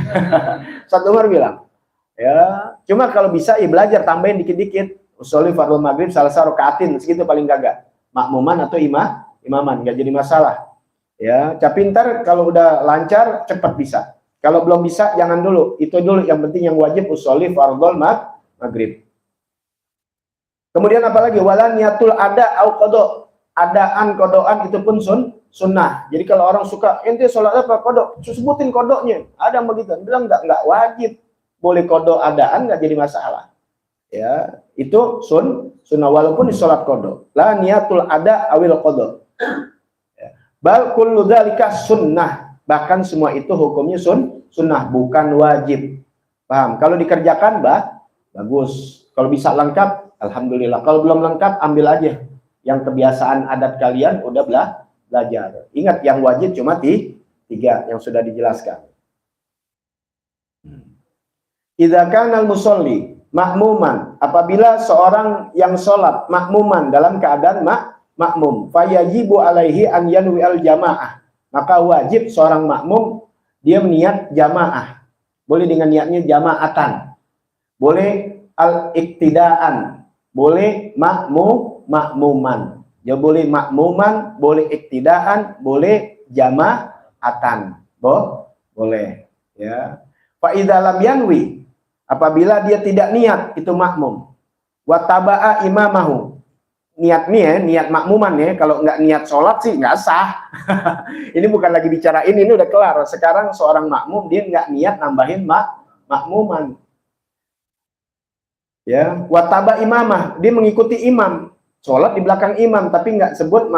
Satu Umar bilang, ya, cuma kalau bisa ya belajar tambahin dikit-dikit. Usolli fardhul maghrib salasa rakaatin, segitu paling gagak. Makmuman atau imaman, nggak jadi masalah. Ya, tapi ntar kalau udah lancar cepat bisa. Kalau belum bisa jangan dulu. Itu dulu yang penting, yang wajib usolli fardhul maghrib. Kemudian apalagi wala niatul ada au qada. Adaan kodoan itu pun sunnah. Jadi kalau orang suka ente sholat apa kodok, sebutin kodoknya. Ada yang begitu, bilang enggak wajib. Boleh kodok adaan enggak jadi masalah. Ya, itu sunnah walaupun di sholat kodok. La niatul ada awil kodok. Bal kullu dzalika sunnah, bahkan semua itu hukumnya sunnah, bukan wajib. Paham? Kalau dikerjakan bagus. Kalau bisa lengkap, alhamdulillah. Kalau belum lengkap, ambil aja yang kebiasaan adat kalian, udah belajar. Ingat, yang wajib cuma tiga yang sudah dijelaskan. Idza kana al-musolli makmuman, apabila seorang yang sholat makmuman dalam keadaan makmum, fayajibu alaihi an yanwi al jamaah, maka wajib seorang makmum dia meniat jamaah. Boleh dengan niatnya jamaatan, boleh al iktidaan, boleh makmuman. Ya boleh makmuman, boleh iktidaan, boleh jamaatan. Boleh, ya. Fa idza lam yanwi, apabila dia tidak niat itu makmum, wa taba'a imamahu, niat makmuman ya, kalau nggak niat sholat sih nggak sah. Ini bukan lagi bicara ini udah kelar. Sekarang seorang makmum dia nggak niat nambahin makmuman. Ya, wataba imamah, dia mengikuti imam, sholat di belakang imam, tapi nggak sebut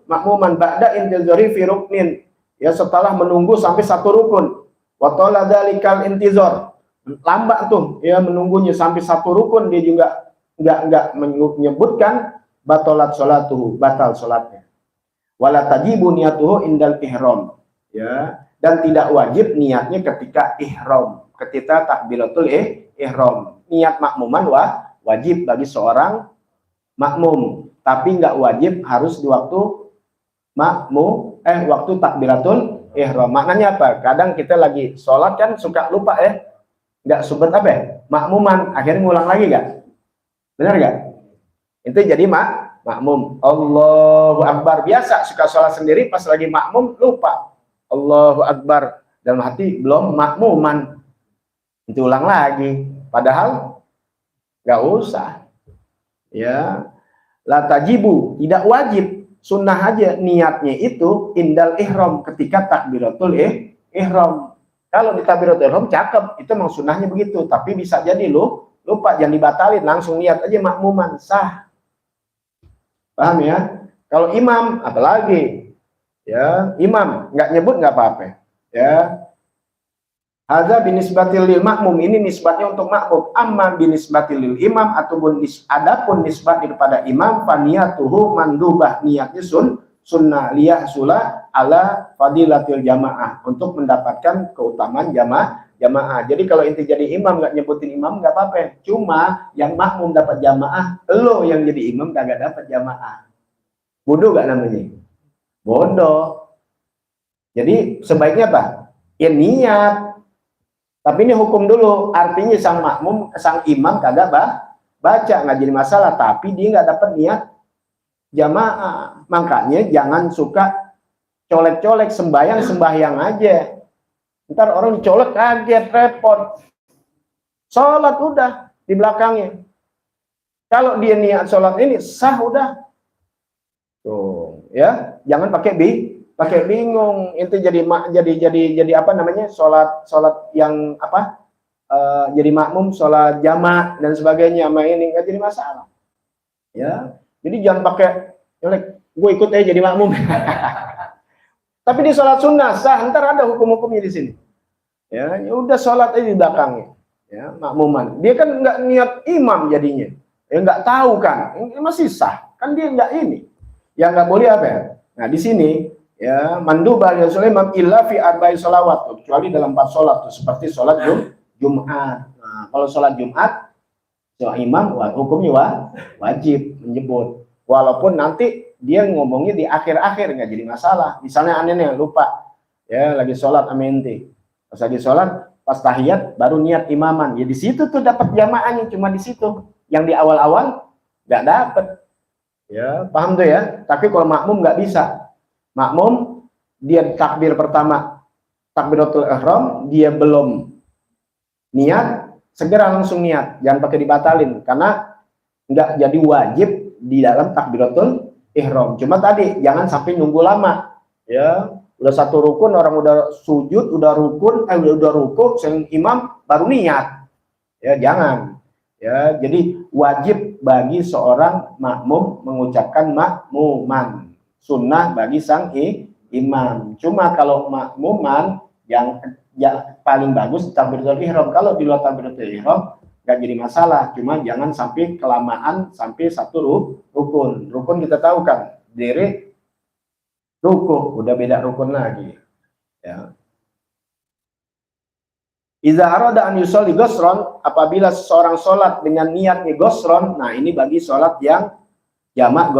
makmuman. Ba'da intizori fi ruknin, ya setelah menunggu sampai satu rukun. Wa tala dzalikal intizor, lambat tuh ya menunggunya sampai satu rukun, dia juga nggak menyebutkan batalat sholatuhu, batal sholatnya. Wala tajibu niyatuhu indal ihram, ya, dan tidak wajib niatnya ketika ihram, ketika takbiratul ihram. Niat makmuman wajib bagi seorang makmum, tapi nggak wajib harus di waktu waktu takbiratul ihram. Maknanya apa? Kadang kita lagi sholat kan suka lupa ya, nggak sebut apa ya, makmuman, akhirnya ngulang lagi nggak? Benar nggak? Itu jadi makmum. Allahu Akbar, biasa suka sholat sendiri, pas lagi makmum lupa Allahu Akbar, dalam hati belum makmuman, itu ulang lagi. Padahal nggak usah, ya. La tajibu, tidak wajib, sunnah aja niatnya itu indal ihram, ketika takbiratul ihram. Kalau di takbiratul ihram cakep, itu memang sunnahnya begitu. Tapi bisa jadi lupa, jangan dibatalin, langsung niat aja makmuman, sah. Paham ya? Kalau imam apalagi, ya imam nggak nyebut nggak apa-apa, ya. Hadza binisbatil lil makmum, ini nisbatnya untuk makmum. Amma binisbatil lil imam, ataupun adapun nisbat kepada imam, faniyatuhu mandubah, niatnya sunnah liyahsula ala fadilatil jamaah, untuk mendapatkan keutamaan jamaah. Jadi kalau inti jadi imam nggak nyebutin imam nggak apa-apa, cuma yang makmum dapat jamaah, lo yang jadi imam kagak dapat jamaah. Bodoh gak namanya? Bodoh. Jadi sebaiknya apa? Ya niat. Tapi ini hukum dulu, artinya sang makmum, sang imam kagak baca, nggak jadi masalah, tapi dia nggak dapat niat jamaah. Makanya jangan suka colek-colek, sembahyang aja. Ntar orang colek kaget, repot. Sholat udah di belakangnya. Kalau dia niat sholat ini sah udah. Tuh, ya, jangan pakai bingung. Itu jadi apa namanya, sholat yang apa, jadi makmum, sholat jamak dan sebagainya, sama ini nggak jadi masalah, ya. Jadi jangan pakai gue ikut aja jadi makmum. Tapi di sholat sunnah sah, ntar ada hukum-hukumnya di sini, ya udah sholat aja di belakangnya, ya makmuman. Dia kan nggak niat imam jadinya, Ya nggak tahu kan, masih sah. Kan dia nggak ini. Yang nggak boleh apa ya? Nah di sini ya manduba ya Sulaiman illa fi arba'i sholawat, kecuali dalam 4 sholat seperti sholat Jumat. Nah, kalau sholat Jumat imam hukumnya wajib menyebut, walaupun nanti dia ngomongnya di akhir-akhir nggak jadi masalah. Misalnya anehnya lupa ya lagi sholat aminti, pas lagi sholat pas tahiyat baru niat imaman, ya di situ tuh dapat jamaahnya, cuma di situ. Yang di awal-awal nggak dapat, ya paham tuh ya. Tapi kalau makmum nggak bisa, makmum dia takbir pertama takbiratul ihram dia belum niat, segera langsung niat, jangan pakai dibatalin karena nggak jadi wajib di dalam takbiratul ihram. Cuma tadi jangan sampai nunggu lama, ya udah satu rukun orang udah sujud, udah rukun, udah rukuk, imam baru niat, ya jangan. Ya, jadi wajib bagi seorang makmum mengucapkan makmuman, sunnah bagi sang imam. Cuma kalau makmuman yang paling bagus takbiratul ihram. Kalau di luar takbiratul ihram nggak jadi masalah, cuma jangan sampai kelamaan sampai satu rukun. Rukun kita tahu kan, diri rukuk udah beda rukun lagi. Ya. Iza arada an yusolli gosron, apabila seseorang sholat dengan niatnya gosron, nah ini bagi sholat yang jamak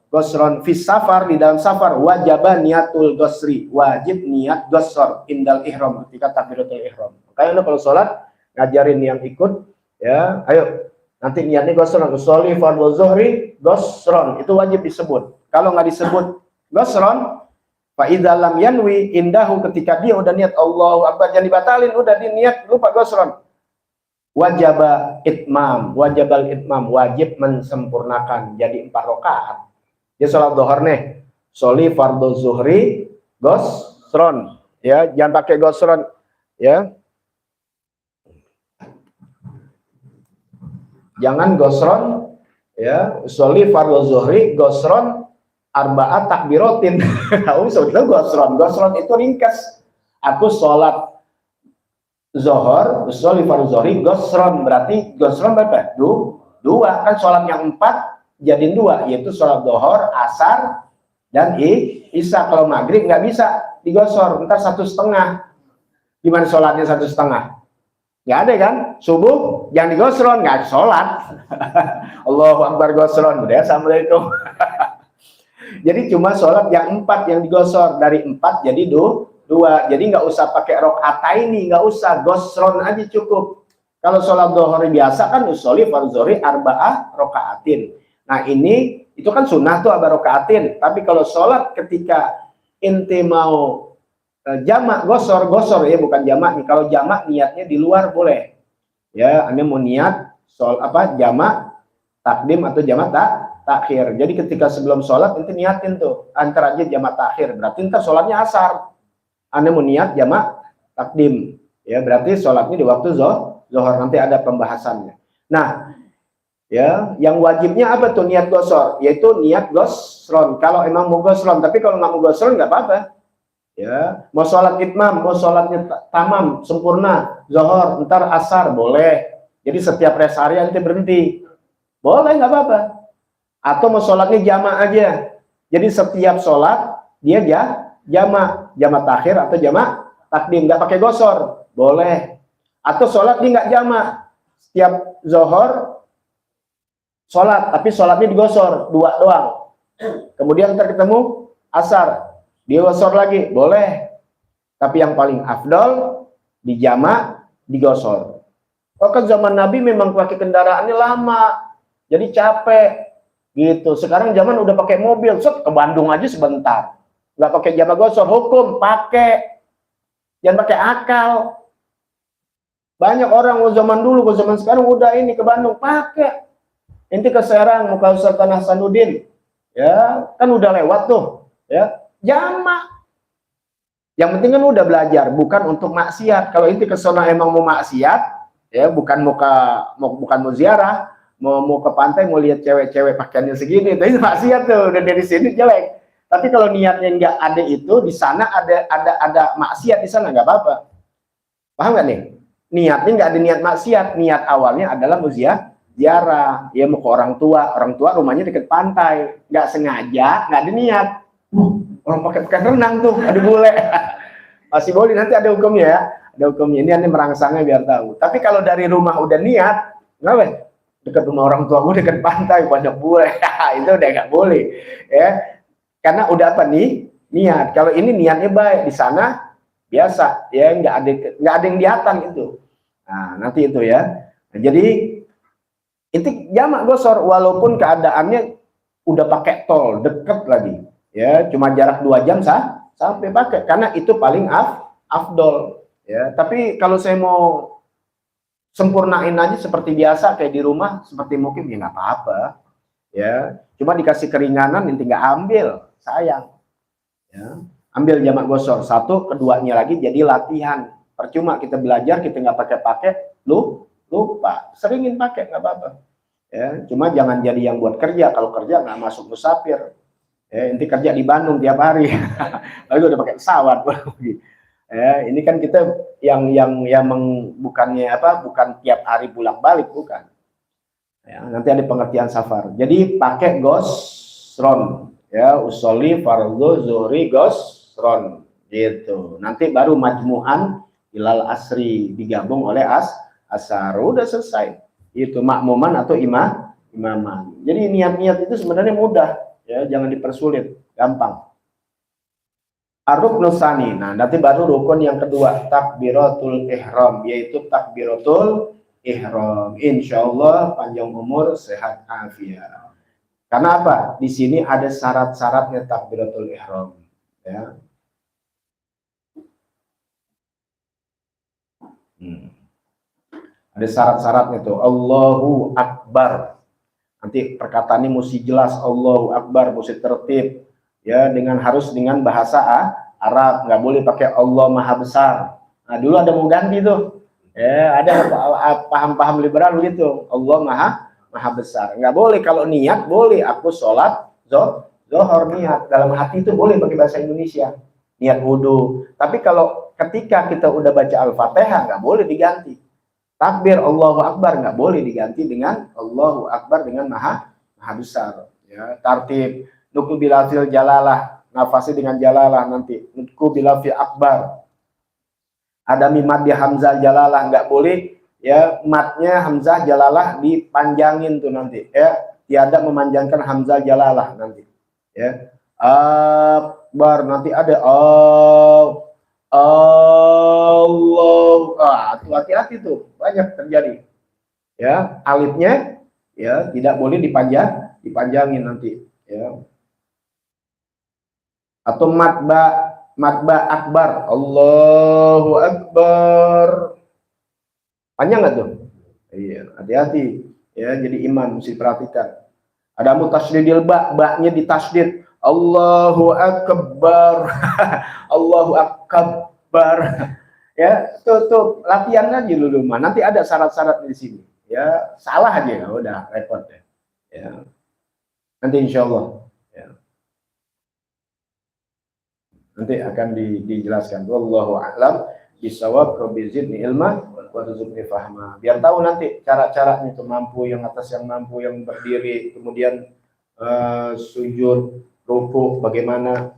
gosron. Fis safar, di dalam safar, wajibah niatul gosri, wajib niat gosor indal ihram, ketika takbiratul ihram. Makanya kalau sholat ngajarin yang ikut, ya ayo nanti niatnya gosron, usolli fardhu zuhri gosron, itu wajib disebut. Kalau nggak disebut gosron, fa idza lam yanwi indahu, ketika dia udah niat Allahu Akbar jangan dibatalin, udah diniat lupa gosron, wajibal itmam, wajib mensempurnakan jadi 4 rakaat. Dia sholat zuhur nih, sholli fardhu zuhri gosron, ya jangan pakai gosron, ya jangan gosron, ya sholli fardhu zuhri gosron arba'at takbiratin. Sebetulnya gosron itu ringkas. Aku sholat zohor, sholli fardhu zuhri gosron, berarti gosron berapa? Dua. Kan sholat yang 4 jadi 2, yaitu sholat zohor, asar, dan isya. Kalau maghrib nggak bisa digosor, ntar 1,5. Gimana sholatnya 1,5? Nggak ada kan? Subuh jangan digosron, nggak sholat. Allahu Akbar gosron, udah assalamualaikum. Jadi cuma sholat yang 4 yang digosor, dari 4 jadi 2. Jadi nggak usah pakai rokataini, nggak usah, gosron aja cukup. Kalau sholat zuhur biasa kan usolli fardhu zuhri arba'ah rokaatin. Nah ini itu kan sunnah tuh arba'ah rokaatin. Tapi kalau sholat ketika inti mau jamak gosor ya bukan jamak nih. Kalau jamak niatnya di luar boleh. Ya, Anda mau niat jamak takdim atau jamak takhir. Jadi ketika sebelum sholat nanti niatin tuh antara aja jamak takhir, berarti ntar sholatnya asar. Anda mau niat jamak takdim, ya berarti sholatnya di waktu zuhur, nanti ada pembahasannya. Nah, ya yang wajibnya apa tuh niat gosor, yaitu niat gosron. Kalau emang mau gosron, tapi kalau nggak mau gosron nggak apa-apa. Ya, mau sholat itmam, mau sholatnya tamam sempurna, zuhur, ntar asar boleh. Jadi setiap rest area nanti berhenti, boleh nggak apa-apa. Atau mau sholatnya jamak aja, jadi setiap sholat dia jamak takhir atau jamak takdim, nggak pakai gosor, boleh. Atau sholat dia nggak jamak, setiap zohor sholat, tapi sholatnya digosor 2 doang. Kemudian ntar ketemu asar, dia gosor lagi, boleh. Tapi yang paling afdol di jamak digosor. Oh kan zaman Nabi memang pakai kendaraannya lama, jadi capek. Gitu. Sekarang zaman udah pakai mobil, ke Bandung aja sebentar. Nggak pakai jamak gosor, hukum pakai. Jangan pakai akal. Banyak orang zaman dulu, zaman sekarang udah ini ke Bandung pakai. Inti ke Serang, muka Sultan Hasanuddin. Ya, kan udah lewat tuh. Ya, jamak. Yang penting kan udah belajar, bukan untuk maksiat. Kalau inti ke sana emang mau maksiat, ya bukan mau ziarah. Mau ke pantai mau lihat cewek-cewek pakaiannya segini, tapi maksiat tuh udah dari sini jelek. Tapi kalau niatnya nggak ada itu, di sana ada maksiat di sana nggak apa-apa. Paham nggak nih? Niatnya nggak ada niat maksiat, niat awalnya adalah ziarah, ya mau ke orang tua rumahnya dekat pantai, nggak sengaja, nggak ada niat, orang pakai renang tuh, ada bule, masih boleh, nanti ada hukumnya ya, ada hukumnya, ini merangsangnya biar tahu. Tapi kalau dari rumah udah niat, kenapa? Dekat rumah orang tua gue dekat pantai banyak bule, itu udah nggak boleh, ya, karena udah apa nih niat. Kalau ini niatnya baik, di sana biasa, ya nggak ada yang lihatan itu. Nah nanti itu ya. Nah, jadi itu jamak gosor walaupun keadaannya udah pakai tol deket lagi, ya cuma jarak 2 jam sampai pakai, karena itu paling afdol, ya. Tapi kalau saya mau sempurnain aja seperti biasa kayak di rumah seperti mungkin, ya nggak apa-apa, ya cuma dikasih keringanan inti nggak ambil, sayang, ya. Ambil jamak gosor satu, keduanya lagi jadi latihan. Percuma kita belajar kita nggak pakai lupa, seringin pakai nggak apa-apa, ya cuma jangan jadi yang buat kerja. Kalau kerja nggak masuk musafir, ya inti kerja di Bandung tiap hari lalu udah pakai pesawat. Ya, ini kan kita yang bukannya apa, bukan tiap hari pulang balik, bukan, ya, nanti ada pengertian safar. Jadi pakai gosron, ya, usolli fardhu zuhri gosron gitu. Nanti baru majmu'an ilal asri digabung oleh asar, udah selesai. Itu makmuman atau imaman. Jadi niat-niat itu sebenarnya mudah, ya, jangan dipersulit, gampang. Ar-ruknus tsani. Nah, nanti baru rukun yang kedua, takbiratul ihram, yaitu takbiratul ihram. Insyaallah panjang umur, sehat afiat. Karena apa? Di sini ada syarat-syaratnya takbiratul ihram, ya. Ada syarat-syaratnya tuh. Allahu Akbar. Nanti perkataannya mesti jelas, Allahu Akbar, mesti tertib, ya, harus dengan bahasa Arab, nggak boleh pakai Allah Maha Besar. Nah dulu ada mau ganti tuh, ya, ada paham-paham liberal gitu, Allah Maha Besar, nggak boleh. Kalau niat boleh, aku sholat zohor niat dalam hati itu boleh pakai bahasa Indonesia, niat wudhu. Tapi kalau ketika kita udah baca Al-Fatihah nggak boleh diganti. Takbir Allahu Akbar nggak boleh diganti dengan Allahu Akbar dengan Maha Besar, ya. Tartib nuku bilafil jalalah, nafasi dengan jalalah nanti. Nuku bilafil akbar. Ada mimad di hamzah jalalah, nggak boleh, ya, matnya hamzah jalalah dipanjangin tuh nanti, ya. Tiada memanjangkan hamzah jalalah nanti, ya. Akbar nanti ada Allah. Hati-hati tuh, banyak terjadi, ya. Alifnya, ya, tidak boleh dipanjangin nanti, ya. Atau matba akbar, Allahu Akbar, panjang nggak tuh? Iya, hati-hati, ya. Jadi iman mesti perhatikan. Ada mutasydidil ba-nya ditasydid, Allahu Akbar. Allahu Akbar, ya. Tuh latihan aja dulu mah. Nanti ada syarat-syarat di sini, ya. Salah aja udah repot deh, ya. Nanti insyaallah, ya. Nanti akan dijelaskan. Wallahu a'lam bishawab, rabbi zidni ilma wa rzuqni fahma. Biar tahu nanti cara-caranya itu, mampu yang atas, yang mampu yang berdiri, kemudian sujud, ruku bagaimana,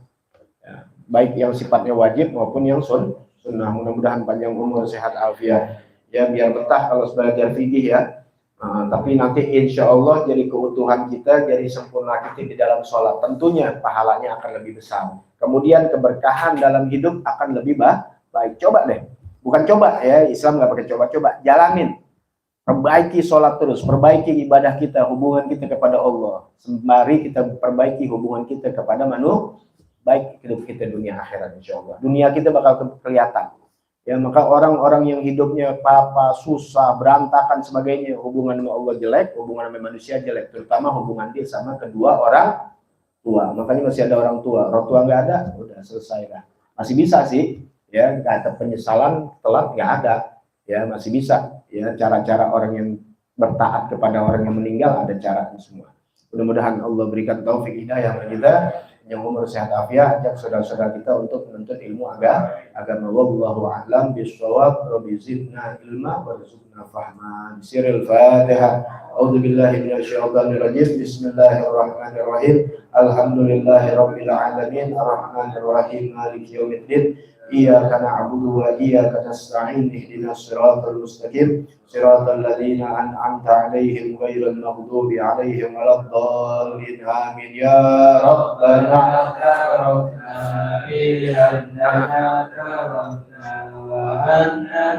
ya, baik yang sifatnya wajib maupun yang sunnah. Mudah-mudahan panjang umur, sehat afiat, ya, biar betah kalau belajar fikih, ya. Tapi nanti insya Allah jadi keutuhan kita, jadi sempurna kita di dalam sholat, tentunya pahalanya akan lebih besar. Kemudian keberkahan dalam hidup akan lebih baik. Coba deh, bukan coba, ya, Islam nggak pakai coba-coba, jalanin, perbaiki sholat terus, perbaiki ibadah kita, hubungan kita kepada Allah. Mari kita perbaiki hubungan kita kepada manusia, baik hidup kita dunia akhirat, insya Allah. Dunia kita bakal kelihatan. Ya, maka orang-orang yang hidupnya apa-apa, susah, berantakan sebagainya, hubungan sama Allah jelek, hubungan sama manusia jelek, terutama hubungan dia sama kedua orang tua. Makanya masih ada orang tua nggak ada, udah selesai lah. Masih bisa sih, ya, nggak ada penyesalan telat, nggak ada, ya, masih bisa, ya. Cara-cara orang yang bertaat kepada orang yang meninggal ada caranya semua. Mudah-mudahan Allah berikan taufik hidayah kita yang umur sehat afiat, ajak saudara-saudara kita untuk menuntut ilmu agama. Wallahu a'lam bishawab. Rabbi zidna ilma warzuqna fahma. Siril Fatihah. A'udzu billahi minasyaitonir rajim. Bismillahirrahmanirrahim. Alhamdulillahi rabbil alamin. Arrahmanir rahim. Maliki yaumiddin. Iyyaka na'budu wa iyyaka nasta'in. Ihdinas siratal mustaqim. Siratal ladzina an'amta 'alaihim ghairil maghdubi 'alaihim waladdallin. Amin ya rabbana. ربنا إلى أنك ربنا وأن